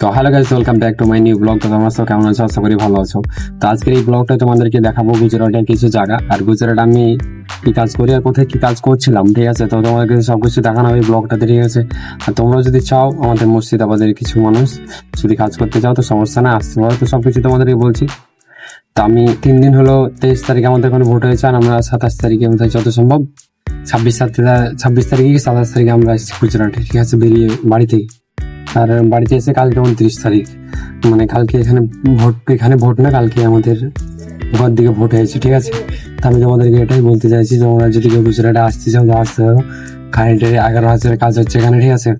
তো hello guys, welcome back to my new blog. তো তোমরা সব কেমন আছো? আশা করি ভালো আছো। তো আজকের এই ব্লগটা তোমাদেরকে দেখাবো গুজরাটের কিছু জায়গা, আর গুজরাট আমি কি কাজ করি আর কোথায় কি কাজ করছিলাম, ঠিক আছে? তো তোমাদেরকে সবকিছু দেখানো হবে এই ব্লগটাতে, ঠিক আছে? আর তোমরা যদি চাও আমাদের মুর্শিদাবাদের কিছু মানুষ যদি কাজ করতে চাও তো সমস্যা না, আসতে পারো। তো সবকিছু তোমাদেরকে বলছি। তো আমি 3 দিন হলো, 23 তারিখে আমাদের এখানে ভোট হয়েছে, আর আমরা 27 তারিখে বোধহয় যত সম্ভব 26 তারিখে কি 27 তারিখে আমরা এসেছি গুজরাটে, ঠিক আছে, বেরিয়ে বাড়ি থেকে। আর বাড়িতে এসে কালকে 29 তারিখ, মানে কালকে এখানে ভোট না, কালকে আমাদের ঘর দিকে ভোট হয়েছে, ঠিক আছে? তো আমি তোমাদেরকে এটাই বলতে চাইছি, তোমরা যদি কেউ গুজরাটে আসতে চাও তো আসতে পারো। কারেন্টের 11,000 কাজ হচ্ছে এখানে, ঠিক আছে?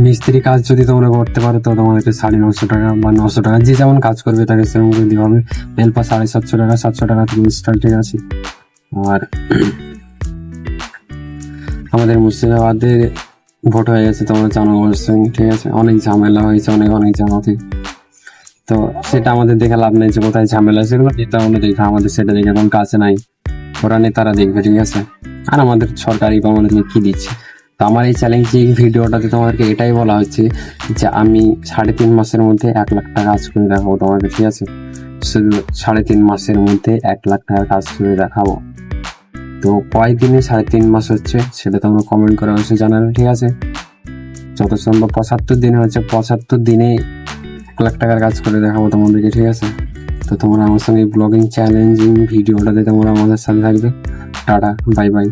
মিস্ত্রি কাজ যদি তোমরা করতে পারো তো তোমাদেরকে 950 টাকা বা 900 টাকা, যে যেমন কাজ করবে তাকে সেরকম করে দেওয়া হবে। হেল্পার 750 টাকা, 700 টাকা থেকে স্টার্ট, ঠিক আছে? আর আমাদের মুর্শিদাবাদে ভোট হয়ে গেছে, তোমরা জানো অবশ্যই, ঠিক আছে? অনেক ঝামেলা হয়েছে, অনেক জানাতে। তো সেটা আমাদের দেখে লাভ নেই, যে কোথায় ঝামেলা, সেগুলো নেতা আমরা দেখে, আমাদের সেটা দেখে এখন কাছে নাই, ওরা নেতারা দেখবে, ঠিক আছে? আর আমাদের সরকারি বা আমাদেরকে কি দিচ্ছে। তো আমার এই চ্যালেঞ্জিং ভিডিওটাতে তোমাদেরকে এটাই বলা হচ্ছে যে আমি 3.5 মাসের মধ্যে 1 লাখ টাকা কাজ করে দেখাবো তোমাকে, ঠিক আছে? শুধু 3.5 মাসের মধ্যে 1 লাখ টাকা কাজ করে দেখাবো। তো কয় দিনে 3.5 মাস হচ্ছে সেটা তোমরা কমেন্ট করে অবশ্যই জানাবে, ঠিক আছে? যত সম্ভব 75 দিনে হচ্ছে, 75 দিনে 1 লাখ টাকার কাজ করে দেখাবো তোমাদেরকে, ঠিক আছে? তো তোমরা আমার সঙ্গে ব্লগিং চ্যালেঞ্জিং ভিডিওটাতে তোমরা আমাদের সাথে থাকবে। Tata, bye bye.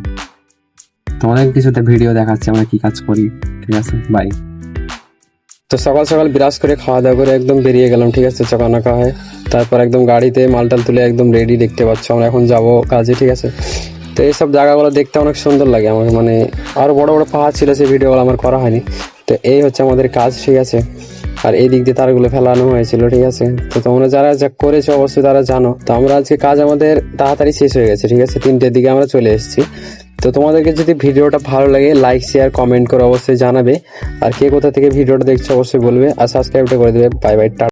তোমাদের কিছুটা ভিডিও দেখাচ্ছি আমরা কি কাজ করি, ঠিক আছে? বাই। তো সকাল সকাল বিরাজ করে খাওয়া দাওয়া করে একদম বেরিয়ে গেলাম, ঠিক আছে, চকানাকা হয়ে। তারপর একদম গাড়িতে মালটাল তুলে একদম রেডি, দেখতে পাচ্ছ আমরা এখন যাবো কাজে, ঠিক আছে? তো এইসব জায়গাগুলো দেখতে অনেক সুন্দর লাগে আমার, মানে আরো বড় বড় পাহাড় ছিল, সেই ভিডিওগুলো আমার করা হয়নি। তো এই হচ্ছে আমাদের কাজ, ঠিক আছে? আর এই দিক দিয়ে তারগুলো ফেলানো হয়েছিল, ঠিক আছে? তো তোমরা যারা যা করেছো অবশ্যই তারা জানো। তো আমরা আজকে কাজ আমাদের তাড়াতাড়ি শেষ হয়ে গেছে, ঠিক আছে? 3টের দিকে আমরা চলে এসেছি। তো তোমাদেরকে যদি ভিডিওটা ভালো লাগে লাইক শেয়ার কমেন্ট করে অবশ্যই জানাবে। আর কে কোথা থেকে ভিডিওটা দেখছো অবশ্যই বলবে, আর সাবস্ক্রাইবটা করে দেবে। Bye bye.